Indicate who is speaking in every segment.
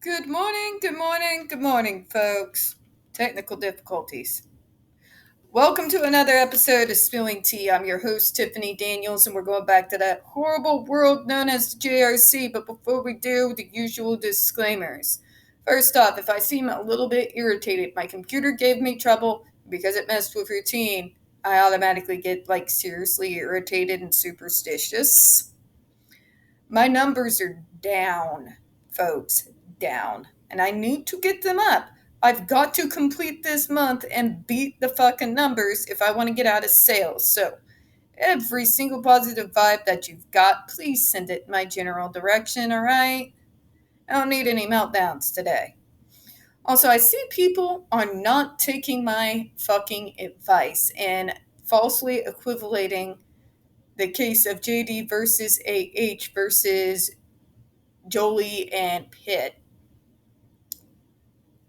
Speaker 1: Good morning, good morning, good morning, folks. Technical difficulties. Welcome to another episode of Spilling Tea. I'm your host, Tiffany Daniels, and we're going back to that horrible world known as the JRC. But before we do, the usual disclaimers. First off, if I seem a little bit irritated, my computer gave me trouble because it messed with routine. I automatically get seriously irritated and superstitious. My numbers are down, folks, down. And I need to get them up. I've got to complete this month and beat the fucking numbers if I want to get out of sales. So, every single positive vibe that you've got, please send it in my general direction, alright? I don't need any meltdowns today. Also, I see people are not taking my fucking advice and falsely equivalating the case of JD versus AH versus Jolie and Pitt.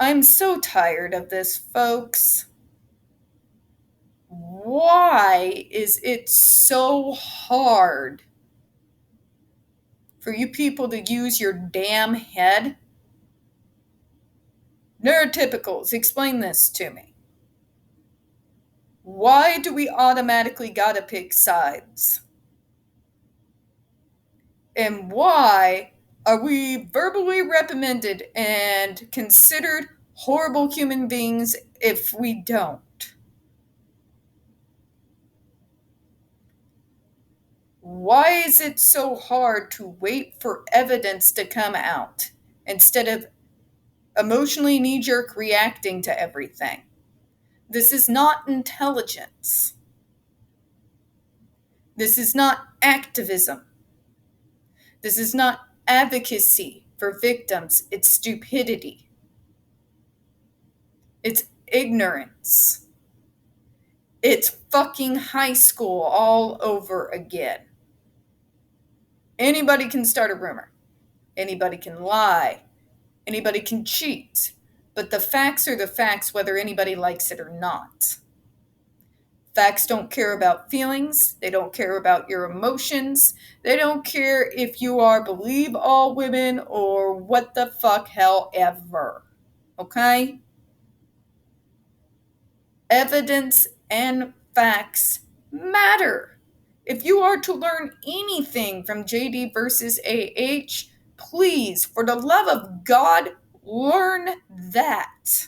Speaker 1: I'm so tired of this, folks. Why is it so hard for you people to use your damn head? Neurotypicals, explain this to me. Why do we automatically gotta pick sides? And why are we verbally reprimanded and considered horrible human beings if we don't? Why is it so hard to wait for evidence to come out instead of emotionally knee-jerk reacting to everything? This is not intelligence. This is not activism. This is not advocacy for victims. It's stupidity. It's ignorance. It's fucking high school all over again. Anybody can start a rumor. Anybody can lie. Anybody can cheat. But the facts are the facts whether anybody likes it or not. Facts don't care about feelings. They don't care about your emotions. They don't care if you are believe all women or what the fuck hell ever. Okay? Evidence and facts matter. If you are to learn anything from JD versus AH, please, for the love of God, learn that.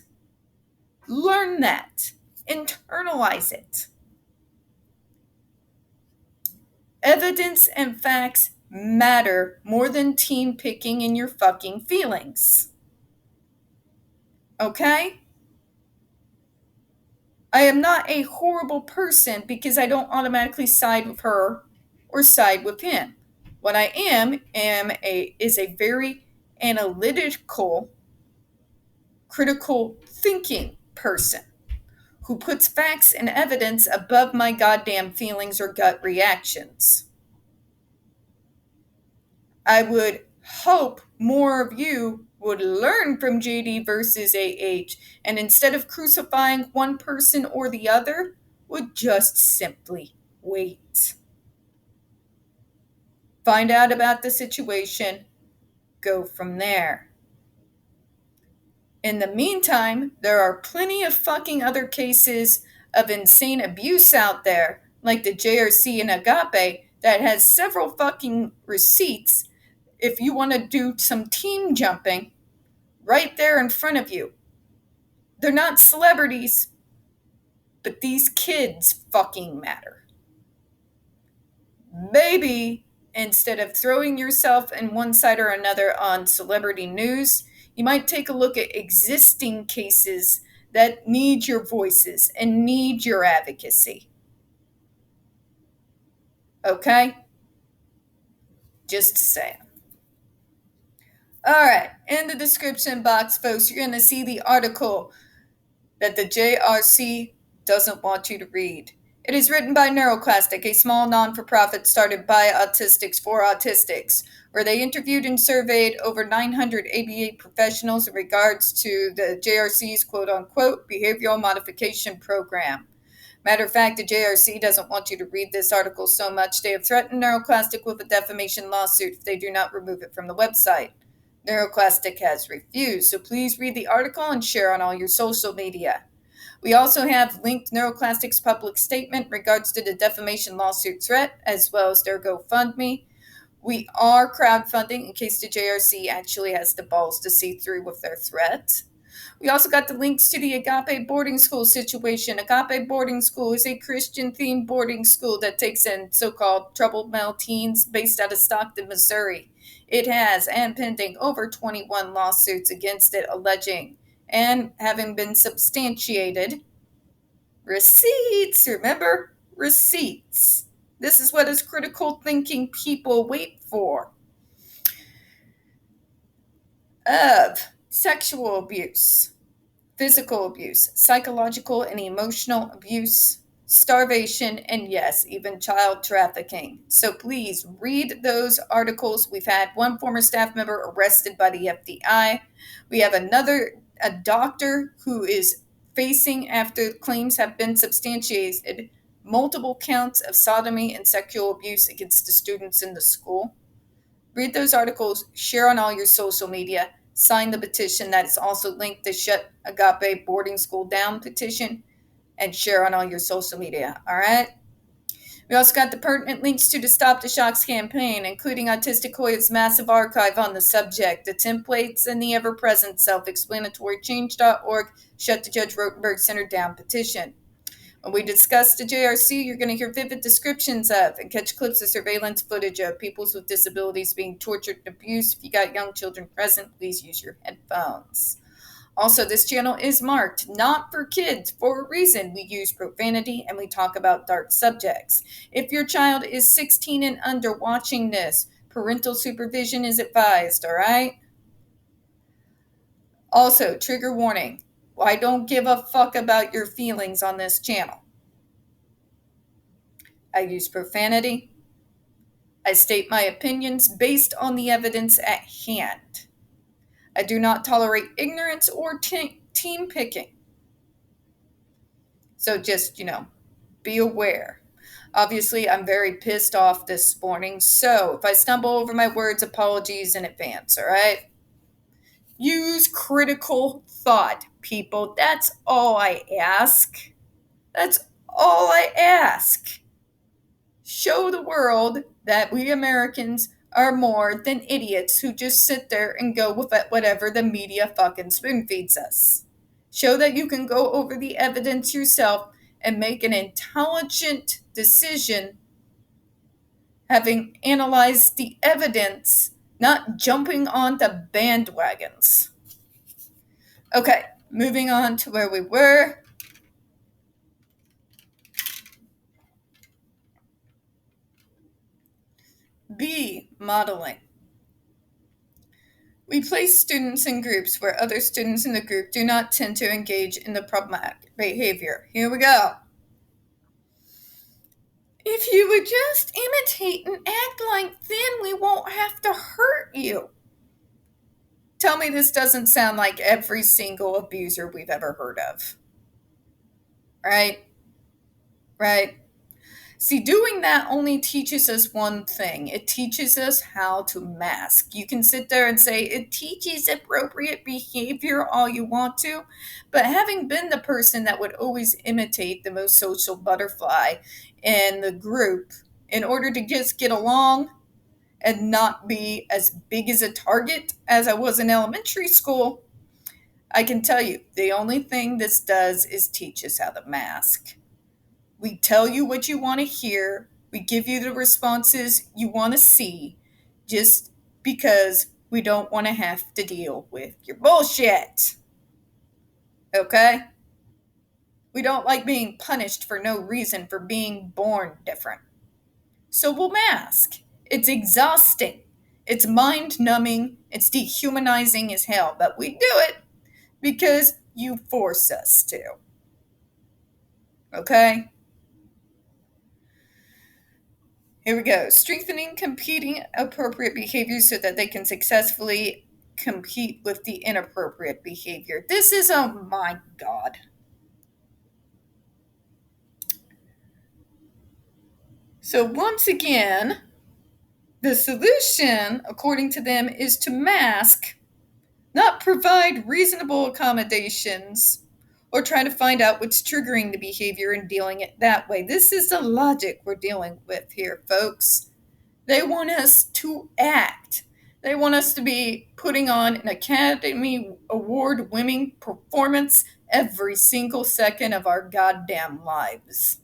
Speaker 1: Learn that. Internalize it. Evidence and facts matter more than team picking and your fucking feelings. Okay? I am not a horrible person because I don't automatically side with her or side with him. What I is a very analytical, critical thinking person who puts facts and evidence above my goddamn feelings or gut reactions. I would hope more of you would learn from JD versus AH and instead of crucifying one person or the other, would just simply wait. Find out about the situation, go from there. In the meantime, there are plenty of fucking other cases of insane abuse out there, like the JRC and Agape, that has several fucking receipts if you want to do some team jumping right there in front of you. They're not celebrities, but these kids fucking matter. Maybe instead of throwing yourself in one side or another on celebrity news, you might take a look at existing cases that need your voices and need your advocacy. Okay? Just saying. Alright, in the description box, folks, you're going to see the article that the JRC doesn't want you to read. It is written by NeuroClastic, a small non-for-profit started by autistics for autistics, where they interviewed and surveyed over 900 ABA professionals in regards to the JRC's quote-unquote behavioral modification program. Matter of fact, the JRC doesn't want you to read this article so much they have threatened NeuroClastic with a defamation lawsuit if they do not remove it from the website. NeuroClastic has refused, so please read the article and share on all your social media. We also have linked NeuroClastic's public statement in regards to the defamation lawsuit threat, as well as their GoFundMe. We are crowdfunding in case the JRC actually has the balls to see through with their threat. We also got the links to the Agape boarding school situation. Agape boarding school is a Christian-themed boarding school that takes in so-called troubled male teens based out of Stockton, Missouri. It has, and pending, over 21 lawsuits against it alleging, and having been substantiated, receipts, remember? Receipts. This is what us critical thinking people wait for. Of sexual abuse, physical abuse, psychological and emotional abuse, starvation, and yes, even child trafficking. So please read those articles. We've had one former staff member arrested by the FBI. We have a doctor who is facing, after claims have been substantiated, multiple counts of sodomy and sexual abuse against the students in the school. Read those articles, share on all your social media, sign the petition that is also linked to Shut Agape Boarding School Down petition, and share on all your social media, all right? We also got the pertinent links to the Stop the Shocks campaign, including Autistic Hoya's massive archive on the subject, the templates, and the ever-present self-explanatory change.org Shut the Judge Rotenberg Center Down petition. When we discuss the JRC, you're going to hear vivid descriptions of and catch clips of surveillance footage of people with disabilities being tortured and abused. If you got young children present, please use your headphones. Also, this channel is marked not for kids for a reason. We use profanity and we talk about dark subjects. If your child is 16 and under watching this, parental supervision is advised, all right? Also, trigger warning. I don't give a fuck about your feelings on this channel. I use profanity. I state my opinions based on the evidence at hand. I do not tolerate ignorance or team picking. So just, be aware. Obviously, I'm very pissed off this morning, so if I stumble over my words, apologies in advance, all right? Use critical thought, people. That's all I ask. That's all I ask. Show the world that we Americans are more than idiots who just sit there and go with whatever the media fucking spoon feeds us. Show that you can go over the evidence yourself and make an intelligent decision, having analyzed the evidence, not jumping onto bandwagons. Okay, moving on to where we were. B, modeling. We place students in groups where other students in the group do not tend to engage in the problematic behavior. Here we go. If you would just imitate and act like them, we won't have to hurt you. Tell me this doesn't sound like every single abuser we've ever heard of. Right? Right? See, doing that only teaches us one thing. It teaches us how to mask. You can sit there and say it teaches appropriate behavior all you want to, but having been the person that would always imitate the most social butterfly in the group in order to just get along and not be as big as a target as I was in elementary school, I can tell you the only thing this does is teach us how to mask. We tell you what you want to hear. We give you the responses you want to see just because we don't want to have to deal with your bullshit. Okay? We don't like being punished for no reason for being born different. So we'll mask. It's exhausting. It's mind-numbing. It's dehumanizing as hell. But we do it because you force us to. Okay? Here we go. Strengthening competing appropriate behaviors so that they can successfully compete with the inappropriate behavior. This is, oh my God. So once again, The solution, according to them, is to mask, not provide reasonable accommodations, or try to find out what's triggering the behavior and dealing it that way. This is the logic we're dealing with here, folks. They want us to act. They want us to be putting on an Academy Award winning performance every single second of our goddamn lives.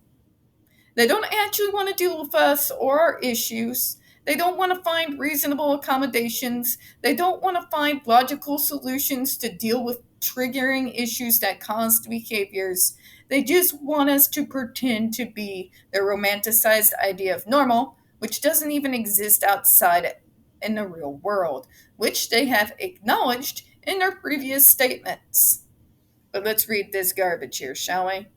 Speaker 1: They don't actually want to deal with us or our issues. They don't want to find reasonable accommodations. They don't want to find logical solutions to deal with triggering issues that cause behaviors. They just want us to pretend to be their romanticized idea of normal, which doesn't even exist outside in the real world, which they have acknowledged in their previous statements. But let's read this garbage here, shall we?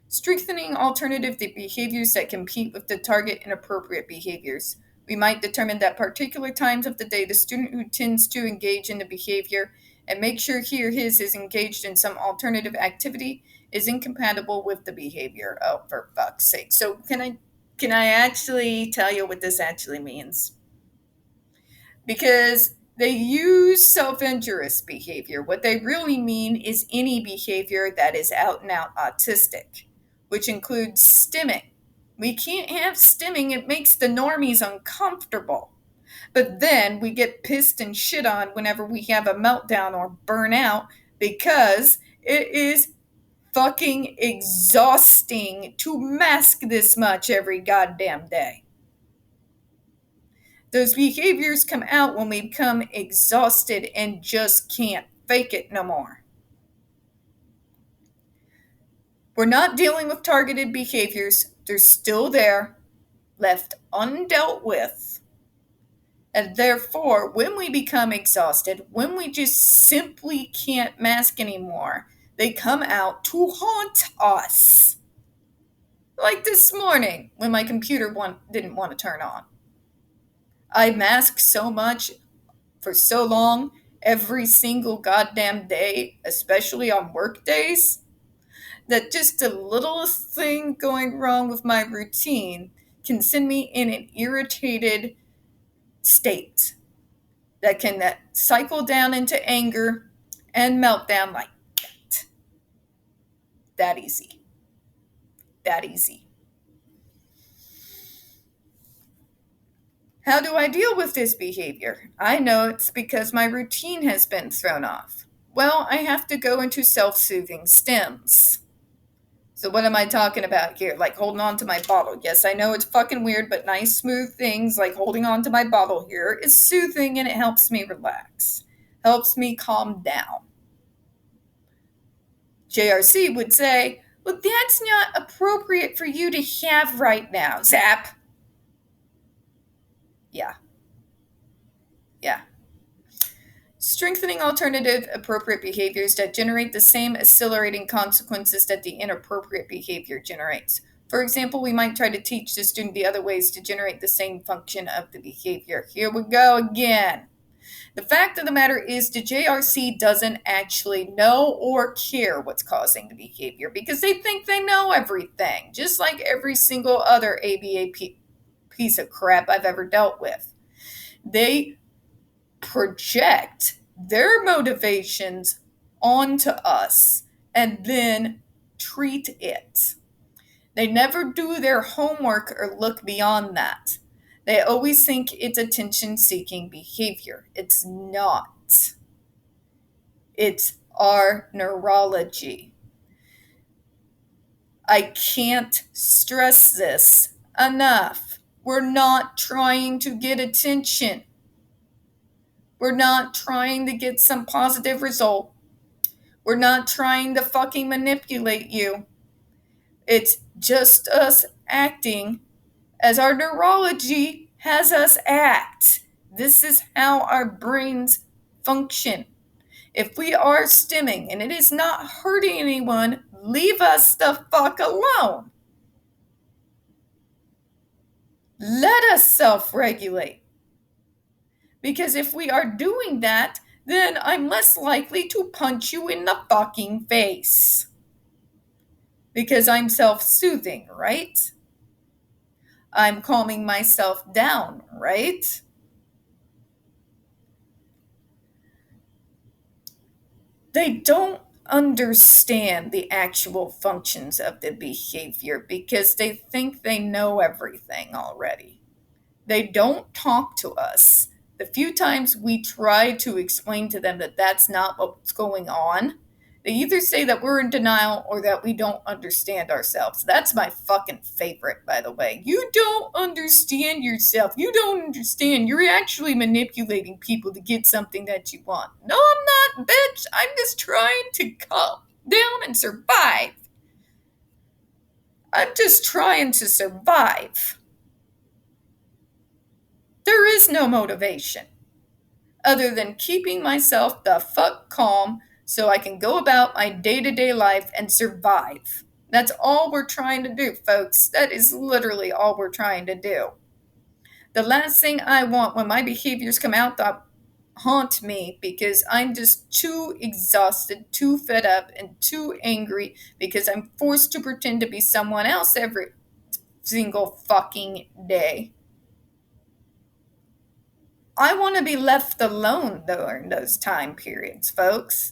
Speaker 1: Strengthening alternative behaviors that compete with the target inappropriate behaviors. We might determine that particular times of the day the student who tends to engage in the behavior and make sure he or his is engaged in some alternative activity is incompatible with the behavior. Oh, for fuck's sake. So can I actually tell you what this actually means? Because they use self-injurious behavior. What they really mean is any behavior that is out and out autistic, which includes stimming. We can't have stimming. It makes the normies uncomfortable. But then we get pissed and shit on whenever we have a meltdown or burn out because it is fucking exhausting to mask this much every goddamn day. Those behaviors come out when we become exhausted and just can't fake it no more. We're not dealing with targeted behaviors. They're still there, left undealt with. And therefore, when we become exhausted, when we just simply can't mask anymore, they come out to haunt us. Like this morning, when my computer didn't want to turn on. I masked so much for so long, every single goddamn day, especially on work days, that just the littlest thing going wrong with my routine can send me in an irritated state that can cycle down into anger and meltdown like that. That easy. That easy. How do I deal with this behavior? I know it's because my routine has been thrown off. Well, I have to go into self-soothing stims. So what am I talking about here? Like holding on to my bottle. Yes, I know it's fucking weird, but nice smooth things like holding on to my bottle here is soothing and it helps me relax. Helps me calm down. JRC would say, well, that's not appropriate for you to have right now, Zap. Yeah. Strengthening alternative appropriate behaviors that generate the same accelerating consequences that the inappropriate behavior generates. For example, we might try to teach the student the other ways to generate the same function of the behavior. Here we go again. The fact of the matter is the JRC doesn't actually know or care what's causing the behavior because they think they know everything, just like every single other ABA piece of crap I've ever dealt with. They project their motivations onto us and then treat it. They never do their homework or look beyond that. They always think it's attention-seeking behavior. It's not. It's our neurology. I can't stress this enough. We're not trying to get attention. We're not trying to get some positive result. We're not trying to fucking manipulate you. It's just us acting as our neurology has us act. This is how our brains function. If we are stimming and it is not hurting anyone, leave us the fuck alone. Let us self-regulate. Because if we are doing that, then I'm less likely to punch you in the fucking face. Because I'm self-soothing, right? I'm calming myself down, right? They don't understand the actual functions of the behavior because they think they know everything already. They don't talk to us. The few times we try to explain to them that that's not what's going on, they either say that we're in denial or that we don't understand ourselves. That's my fucking favorite, by the way. You don't understand yourself. You don't understand. You're actually manipulating people to get something that you want. No, I'm not, bitch. I'm just trying to calm down and survive. I'm just trying to survive. There is no motivation other than keeping myself the fuck calm so I can go about my day-to-day life and survive. That's all we're trying to do, folks. That is literally all we're trying to do. The last thing I want when my behaviors come out that haunt me because I'm just too exhausted, too fed up, and too angry because I'm forced to pretend to be someone else every single fucking day. I want to be left alone during those time periods, folks.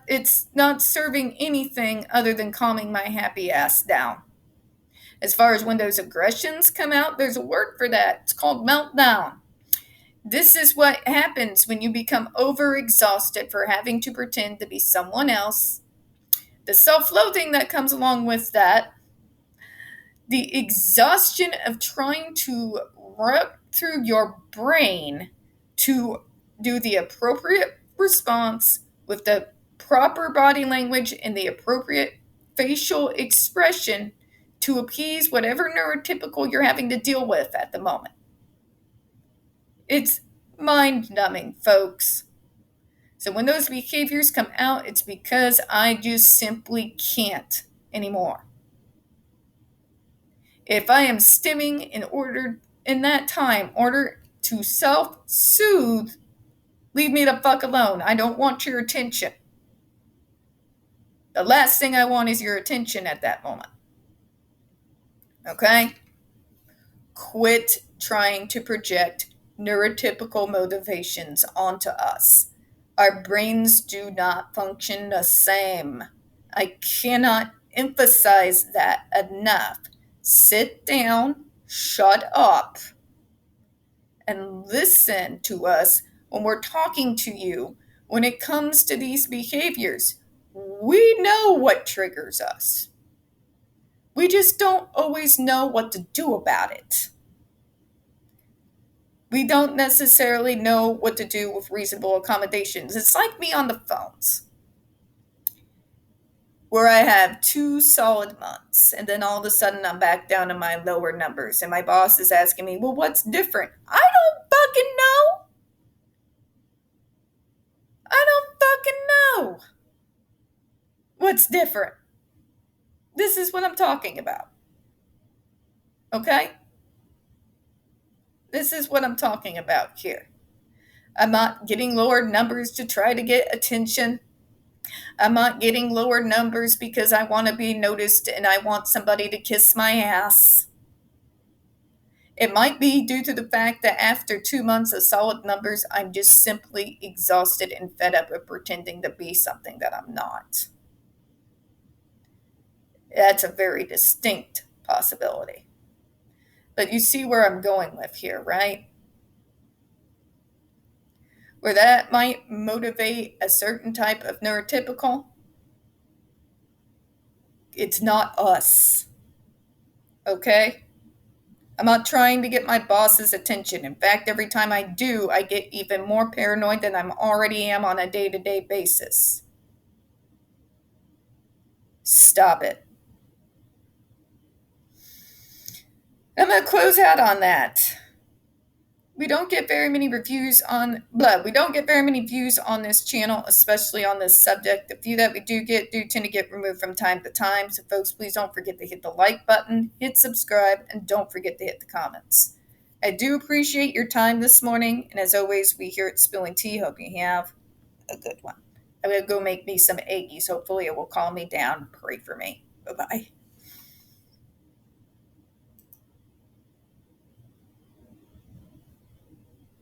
Speaker 1: It's not serving anything other than calming my happy ass down. As far as when those aggressions come out, there's a word for that. It's called meltdown. This is what happens when you become overexhausted for having to pretend to be someone else. The self-loathing that comes along with that, the exhaustion of trying to rip through your brain to do the appropriate response with the proper body language and the appropriate facial expression to appease whatever neurotypical you're having to deal with at the moment. It's mind-numbing, folks. So when those behaviors come out, it's because I just simply can't anymore. If I am stimming in that time, order to self-soothe, leave me the fuck alone. I don't want your attention. The last thing I want is your attention at that moment. Okay? Quit trying to project neurotypical motivations onto us. Our brains do not function the same. I cannot emphasize that enough. Sit down, shut up, and listen to us when we're talking to you when it comes to these behaviors. We know what triggers us. We just don't always know what to do about it. We don't necessarily know what to do with reasonable accommodations. It's like me on the phones, where I have 2 solid months, and then all of a sudden I'm back down to my lower numbers, and my boss is asking me, well, what's different? I don't fucking know. I don't fucking know what's different. This is what I'm talking about. Okay? This is what I'm talking about here. I'm not getting lower numbers to try to get attention. I'm not getting lower numbers because I want to be noticed and I want somebody to kiss my ass. It might be due to the fact that after 2 months of solid numbers, I'm just simply exhausted and fed up of pretending to be something that I'm not. That's a very distinct possibility. But you see where I'm going with here, right? Where that might motivate a certain type of neurotypical. It's not us. Okay? I'm not trying to get my boss's attention. In fact, every time I do, I get even more paranoid than I already am on a day-to-day basis. Stop it. I'm going to close out on that. We don't get very many views on this channel, especially on this subject. The few that we do tend to get removed from time to time. So folks, please don't forget to hit the like button, hit subscribe, and don't forget to hit the comments. I do appreciate your time this morning. And as always, we here at Spilling Tea hope you have a good one. I'm going to go make me some eggies. Hopefully it will calm me down. Pray for me. Bye-bye.